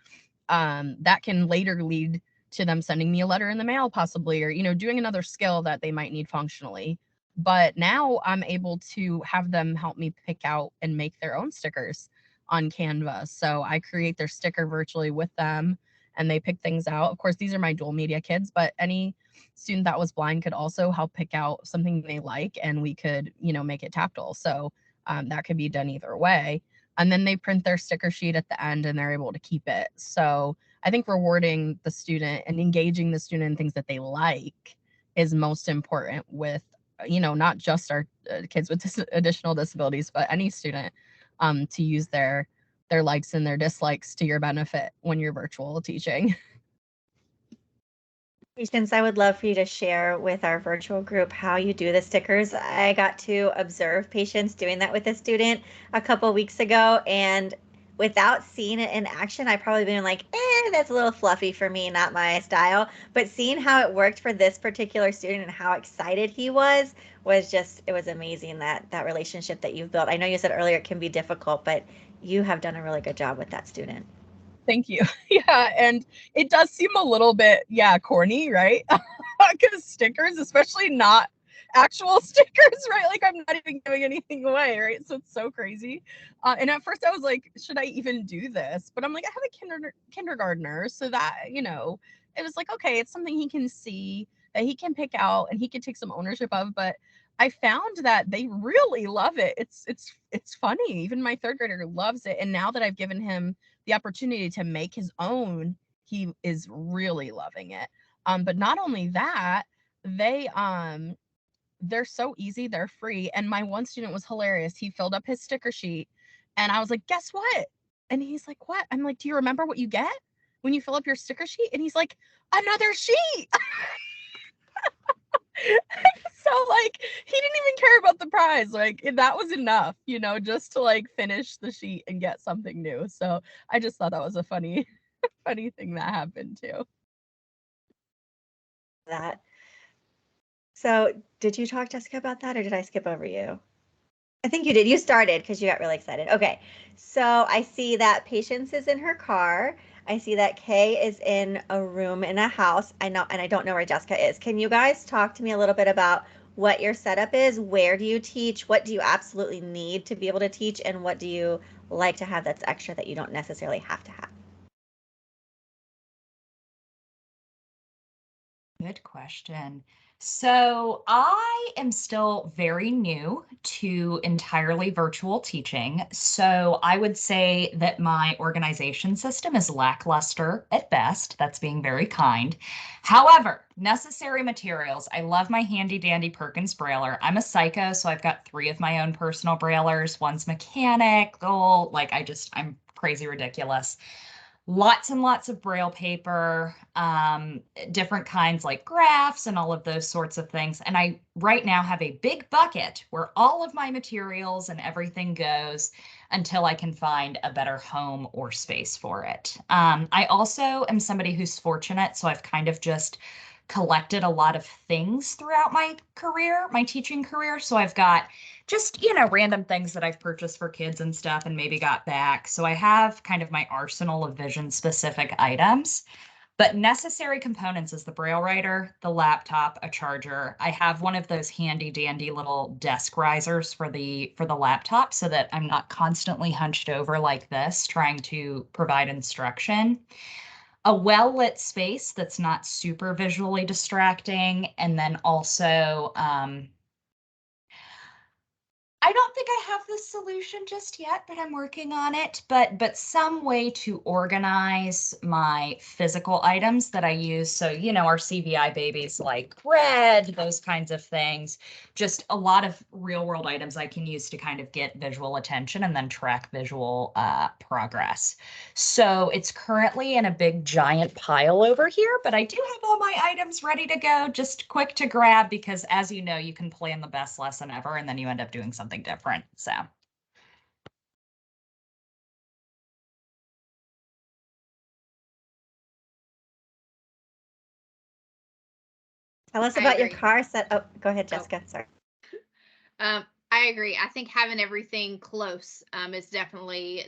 that can later lead to them sending me a letter in the mail, possibly, or doing another skill that they might need functionally. But now I'm able to have them help me pick out and make their own stickers on Canva. So I create their sticker virtually with them, and they pick things out. Of course, these are my dual media kids, but any student that was blind could also help pick out something they like, and we could, make it tactile. So that could be done either way. And then they print their sticker sheet at the end, and they're able to keep it. So I think rewarding the student and engaging the student in things that they like is most important with, not just our kids with additional disabilities, but any student, to use their likes and their dislikes to your benefit when you're virtual teaching. Patience, I would love for you to share with our virtual group how you do the stickers. I got to observe Patience doing that with a student a couple weeks ago, and without seeing it in action, I probably been like, that's a little fluffy for me, not my style. But seeing how it worked for this particular student and how excited he was just, it was amazing, that relationship that you've built. I know you said earlier it can be difficult, but you have done a really good job with that student. Thank you. Yeah, and it does seem a little bit, corny, right? Because stickers, especially not actual stickers, right? Like I'm not even giving anything away, right? So it's so crazy. And at first I was like, should I even do this? But I'm like, I have a kindergartner, so that, it was like, okay, it's something he can see, that he can pick out, and he can take some ownership of. But I found that they really love it. It's funny. Even my third grader loves it. And now that I've given him the opportunity to make his own, he is really loving it. But not only that, they're so easy, they're free. And my one student was hilarious. He filled up his sticker sheet, and I was like, guess what? And he's like, what? I'm like, do you remember what you get when you fill up your sticker sheet? And he's like, another sheet. So like he didn't even care about the prize. Like that was enough, just to like finish the sheet and get something new. So I just thought that was a funny thing that happened too. That. So did you talk, Jessica, about that, or did I skip over you? I think you did. You started because you got really excited. Okay. So I see that Patience is in her car. I see that Kay is in a room in a house. I know, and I don't know where Jessica is. Can you guys talk to me a little bit about what your setup is? Where do you teach? What do you absolutely need to be able to teach? And what do you like to have that's extra that you don't necessarily have to have? Good question. So I am still very new to entirely virtual teaching. So I would say that my organization system is lackluster at best. That's being very kind. However, necessary materials. I love my handy dandy Perkins Brailler. I'm a psycho, so I've got 3 of my own personal Braillers. One's mechanical, I'm crazy ridiculous. Lots and lots of Braille paper, different kinds like graphs and all of those sorts of things. And I right now have a big bucket where all of my materials and everything goes until I can find a better home or space for it. I also am somebody who's fortunate, so I've kind of just collected a lot of things throughout my career, my teaching career. So I've got just, random things that I've purchased for kids and stuff and maybe got back. So I have kind of my arsenal of vision specific items. But necessary components is the Braille writer, the laptop, a charger. I have one of those handy dandy little desk risers for the laptop so that I'm not constantly hunched over like this trying to provide instruction. A well-lit space that's not super visually distracting, and then also I don't think I have the solution just yet, but I'm working on it. But some way to organize my physical items that I use. So, our CVI babies like bread, those kinds of things. Just a lot of real world items I can use to kind of get visual attention and then track visual progress. So it's currently in a big giant pile over here, but I do have all my items ready to go, just quick to grab because as you know, you can plan the best lesson ever and then you end up doing something different. So Tell us I about your agree. car set. Oh, go ahead, Jessica. Sorry. I agree. I think having everything close is definitely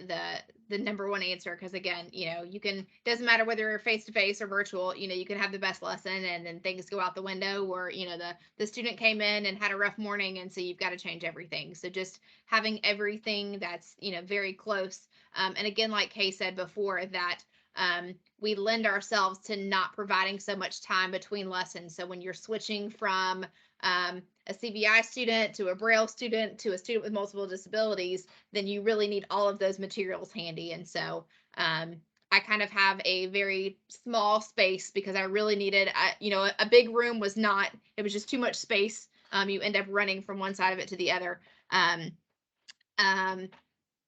the number one answer because again, you can doesn't matter whether you're face to face or virtual, you can have the best lesson and then things go out the window or the student came in and had a rough morning and so you've got to change everything. So just having everything that's very close. And again, like Kay said before, that we lend ourselves to not providing so much time between lessons. So when you're switching from a CVI student to a braille student to a student with multiple disabilities, then you really need all of those materials handy. And so I kind of have a very small space because I really needed, a big room was not, it was just too much space. You end up running from one side of it to the other.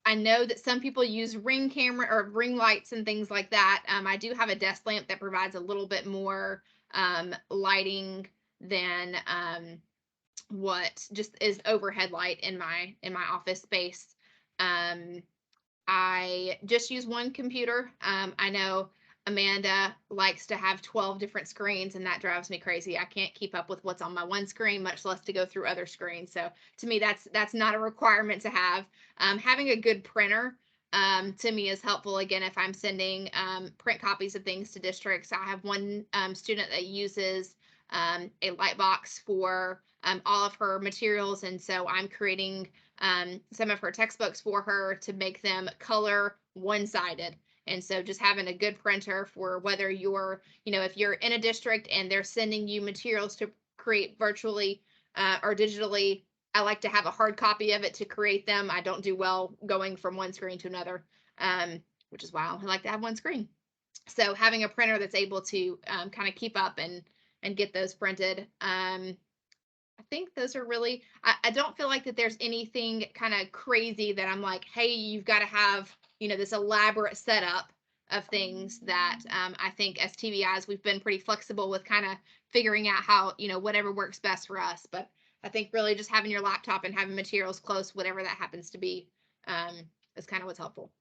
I know that some people use ring camera or ring lights and things like that. I do have a desk lamp that provides a little bit more lighting than what just is overhead light in my office space. I just use one computer. I know Amanda likes to have 12 different screens and that drives me crazy. I can't keep up with what's on my one screen, much less to go through other screens. So to me, that's not a requirement to have. Having a good printer to me is helpful. Again, if I'm sending print copies of things to districts, I have one student that uses a light box for all of her materials. And so I'm creating some of her textbooks for her to make them color one-sided. And so just having a good printer for whether you're, if you're in a district and they're sending you materials to create virtually or digitally, I like to have a hard copy of it to create them. I don't do well going from one screen to another, which is why I like to have one screen. So having a printer that's able to kind of keep up and get those printed. I think those are really, I don't feel like that there's anything kind of crazy that I'm like, hey, you've got to have, this elaborate setup of things that I think as TVIs, we've been pretty flexible with kind of figuring out how, whatever works best for us. But I think really just having your laptop and having materials close, whatever that happens to be, is kind of what's helpful.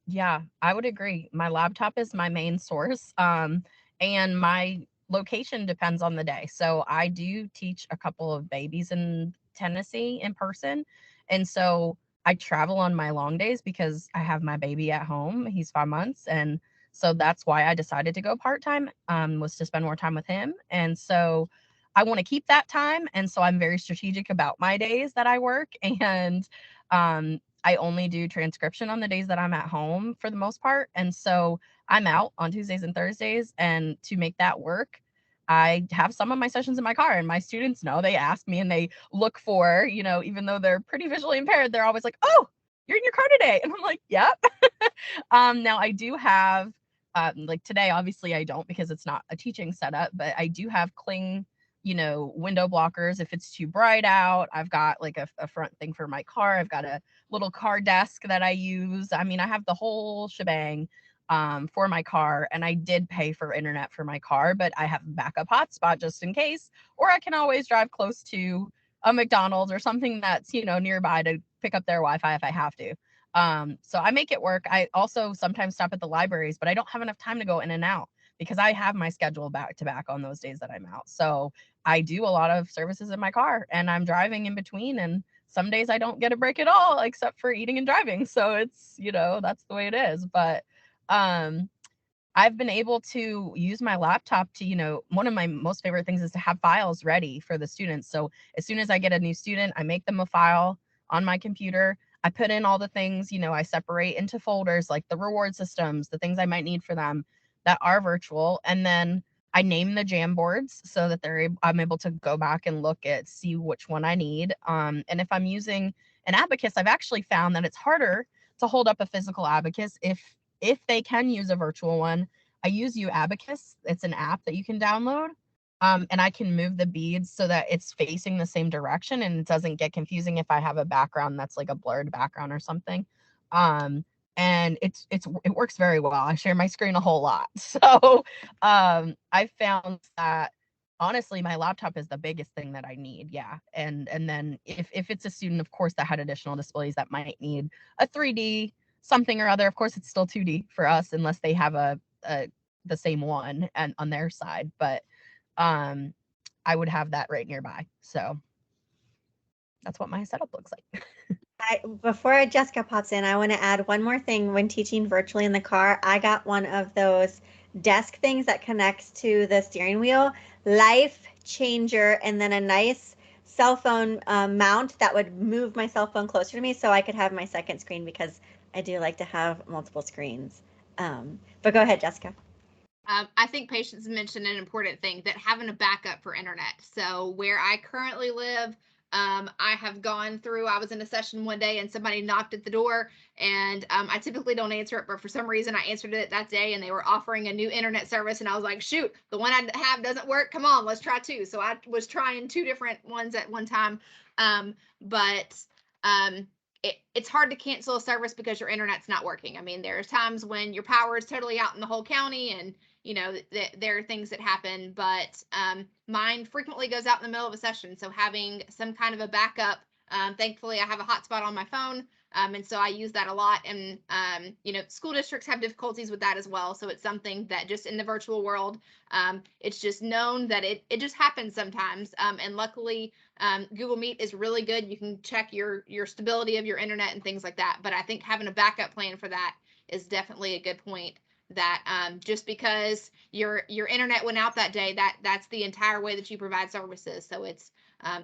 Yeah, I would agree. My laptop is my main source, and my location depends on the day. So I do teach a couple of babies in Tennessee in person, and so I travel on my long days because I have my baby at home. He's 5 months, and so that's why I decided to go part time. Was to spend more time with him, and so I want to keep that time, and so I'm very strategic about my days that I work, and I only do transcription on the days that I'm at home for the most part. And so I'm out on Tuesdays and Thursdays. And to make that work, I have some of my sessions in my car, and my students know. They ask me and they look for, even though they're pretty visually impaired, they're always like, "Oh, you're in your car today." And I'm like, "Yep." Now I do have, like today, obviously I don't because it's not a teaching setup, but I do have cling, window blockers if it's too bright out. I've got like a front thing for my car. I've got a little car desk that I use. I mean, I have the whole shebang for my car, and I did pay for internet for my car, but I have a backup hotspot just in case, or I can always drive close to a McDonald's or something that's, nearby to pick up their Wi-Fi if I have to. So I make it work. I also sometimes stop at the libraries, but I don't have enough time to go in and out because I have my schedule back to back on those days that I'm out. So I do a lot of services in my car and I'm driving in between, and some days I don't get a break at all except for eating and driving. So it's, that's the way it is. But I've been able to use my laptop to, one of my most favorite things is to have files ready for the students. So as soon as I get a new student, I make them a file on my computer. I put in all the things, I separate into folders like the reward systems, the things I might need for them that are virtual. And then I name the Jamboards so that I'm able to go back and see which one I need. And if I'm using an abacus, I've actually found that it's harder to hold up a physical abacus if they can use a virtual one. I use Abacus. It's an app that you can download. And I can move the beads so that it's facing the same direction and it doesn't get confusing if I have a background that's like a blurred background or something. And it works very well. I share my screen a whole lot. So I found that honestly my laptop is the biggest thing that I need. Yeah. And then if it's a student, of course, that had additional displays that might need a 3D something or other, of course it's still 2D for us unless they have the same one and on their side. But I would have that right nearby. So that's what my setup looks like. Before Jessica pops in, I want to add one more thing. When teaching virtually in the car, I got one of those desk things that connects to the steering wheel, life changer, and then a nice cell phone mount that would move my cell phone closer to me so I could have my second screen, because I do like to have multiple screens. But go ahead, Jessica. I think Patience mentioned an important thing, that having a backup for internet. So where I currently live, I have gone through, I was in a session one day and somebody knocked at the door, and I typically don't answer it, but for some reason I answered it that day and they were offering a new internet service, and I was like, shoot, the one I have doesn't work. Come on, let's try two. So I was trying two different ones at one time. It's hard to cancel a service because your internet's not working. I mean, there's times when your power is totally out in the whole county, and there are things that happen, but mine frequently goes out in the middle of a session. So having some kind of a backup, thankfully I have a hotspot on my phone, and so I use that a lot. And school districts have difficulties with that as well. So it's something that just in the virtual world, it's just known that it just happens sometimes. And luckily, Google Meet is really good. You can check your stability of your internet and things like that. But I think having a backup plan for that is definitely a good point. That just because your internet went out that day, that's the entire way that you provide services. So it's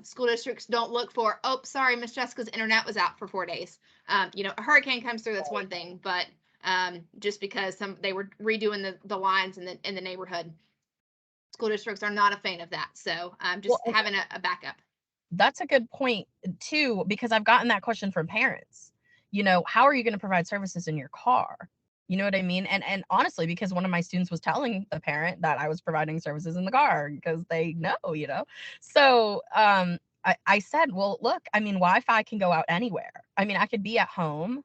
school districts don't look for, oh, sorry, Miss Jessica's internet was out for 4 days. A hurricane comes through, that's one thing, but just because they were redoing the lines in the neighborhood, school districts are not a fan of that. So just having a backup. That's a good point too, because I've gotten that question from parents. How are you going to provide services in your car? You know what I mean? And honestly, because one of my students was telling the parent that I was providing services in the car because they know, So I said, well, look, I mean, Wi-Fi can go out anywhere. I mean, I could be at home,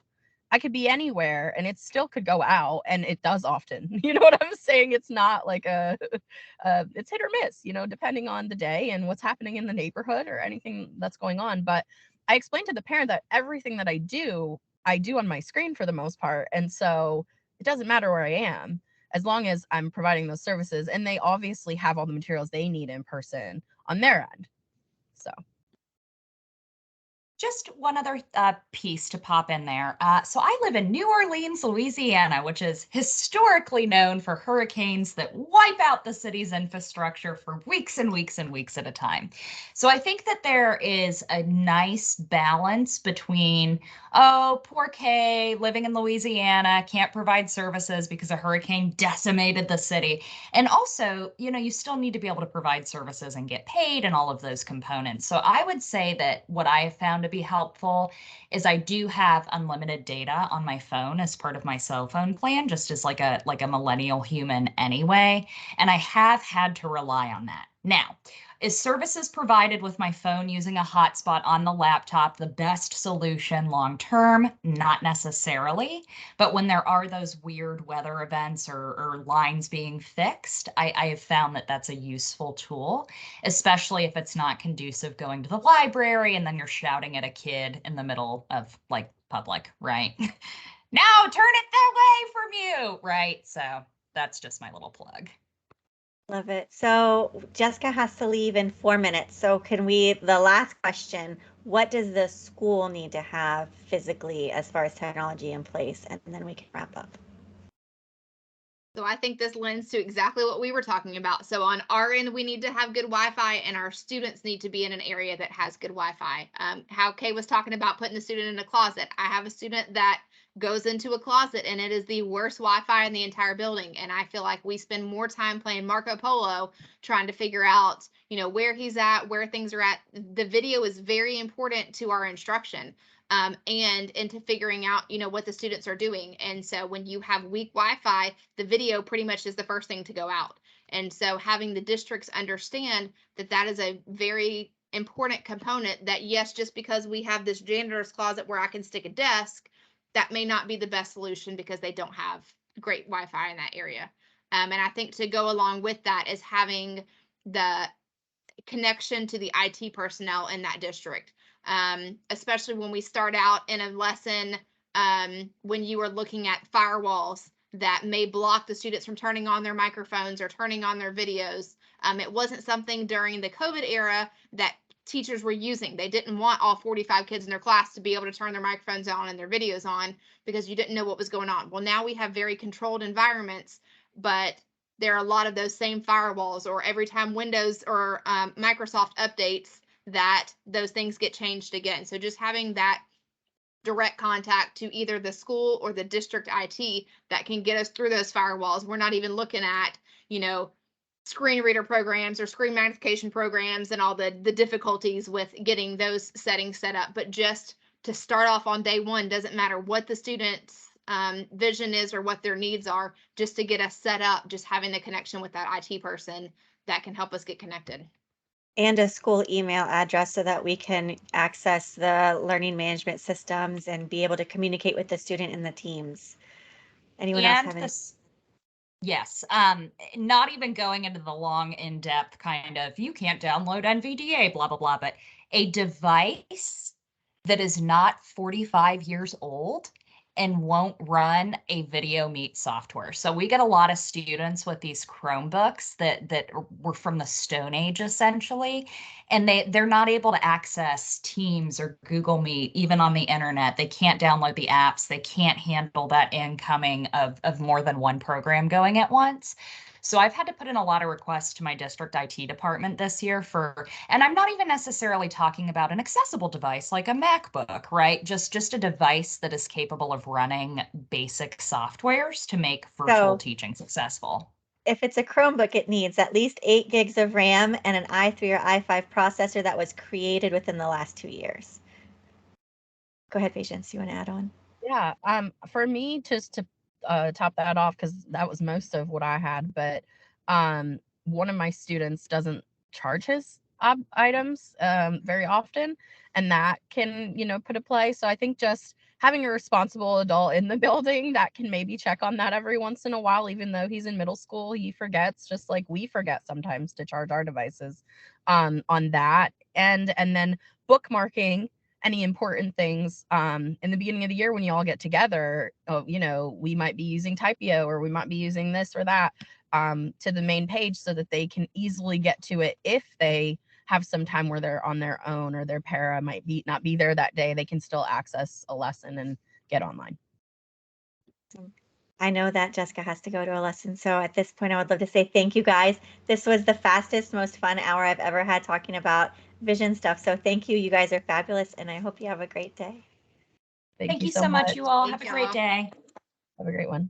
I could be anywhere, and it still could go out, and it does often. You know what I'm saying? It's not like it's hit or miss, depending on the day and what's happening in the neighborhood or anything that's going on. But I explained to the parent that everything that I do on my screen for the most part. And so it doesn't matter where I am, as long as I'm providing those services, and they obviously have all the materials they need in person on their end. So just one other piece to pop in there. So I live in New Orleans, Louisiana, which is historically known for hurricanes that wipe out the city's infrastructure for weeks and weeks and weeks at a time. So I think that there is a nice balance between, oh, poor Kay, living in Louisiana, can't provide services because a hurricane decimated the city. And also, you still need to be able to provide services and get paid and all of those components. So I would say that what I have found to be helpful is I do have unlimited data on my phone as part of my cell phone plan, just as like a millennial human anyway. And I have had to rely on that. Now, is services provided with my phone using a hotspot on the laptop the best solution long term? Not necessarily. But when there are those weird weather events or lines being fixed, I have found that that's a useful tool, especially if it's not conducive going to the library and then you're shouting at a kid in the middle of like public, right? Now turn it that way from you, right? So that's just my little plug. Love it. So Jessica has to leave in 4 minutes. So the last question, what does the school need to have physically as far as technology in place? And then we can wrap up. So I think this lends to exactly what we were talking about. So on our end, we need to have good Wi-Fi, and our students need to be in an area that has good Wi-Fi. How Kay was talking about putting the student in a closet. I have a student that goes into a closet and it is the worst Wi-Fi in the entire building. And I feel like we spend more time playing Marco Polo trying to figure out, where he's at, where things are at. The video is very important to our instruction. And into figuring out, what the students are doing. And so when you have weak Wi-Fi, the video pretty much is the first thing to go out. And so having the districts understand that that is a very important component, that yes, just because we have this janitor's closet where I can stick a desk, that may not be the best solution because they don't have great Wi-Fi in that area. And I think to go along with that is having the connection to the IT personnel in that district. Especially when we start out in a lesson, when you are looking at firewalls that may block the students from turning on their microphones or turning on their videos. It wasn't something during the COVID era that teachers were using. They didn't want all 45 kids in their class to be able to turn their microphones on and their videos on because you didn't know what was going on. Well, now we have very controlled environments, but there are a lot of those same firewalls, or every time Windows or Microsoft updates, that those things get changed again. So just having that direct contact to either the school or the district IT that can get us through those firewalls. We're not even looking at, screen reader programs or screen magnification programs and all the difficulties with getting those settings set up. But just to start off on day one, doesn't matter what the student's vision is or what their needs are, just to get us set up, just having the connection with that IT person that can help us get connected. And a school email address so that we can access the learning management systems and be able to communicate with the student in the teams. Anyone else have any? Yes, not even going into the long in-depth kind of, you can't download NVDA, blah, blah, blah, but a device that is not 45 years old and won't run a video meet software. So we get a lot of students with these Chromebooks that were from the Stone Age, essentially, and they're not able to access Teams or Google Meet, even on the internet. They can't download the apps. They can't handle that incoming of more than one program going at once. So I've had to put in a lot of requests to my district IT department this year and I'm not even necessarily talking about an accessible device like a MacBook, right? Just a device that is capable of running basic softwares to make virtual teaching successful. If it's a Chromebook, it needs at least 8 gigs of RAM and an i3 or i5 processor that was created within the last 2 years. Go ahead, Patience. You want to add on? Yeah. For me, just to top that off, because that was most of what I had, but one of my students doesn't charge his items very often, and that can, put a play. So I think just having a responsible adult in the building that can maybe check on that every once in a while, even though he's in middle school, he forgets, just like we forget sometimes to charge our devices on that. And then bookmarking any important things in the beginning of the year when you all get together. We might be using Typio, or we might be using this or that to the main page so that they can easily get to it. If they have some time where they're on their own, or their para might not be there that day, they can still access a lesson and get online. I know that Jessica has to go to a lesson, so at this point I would love to say thank you guys. This was the fastest, most fun hour I've ever had talking about vision stuff. So thank you. You guys are fabulous, and I hope you have a great day. Thank you so much, you all. Have a great day. Have a great one.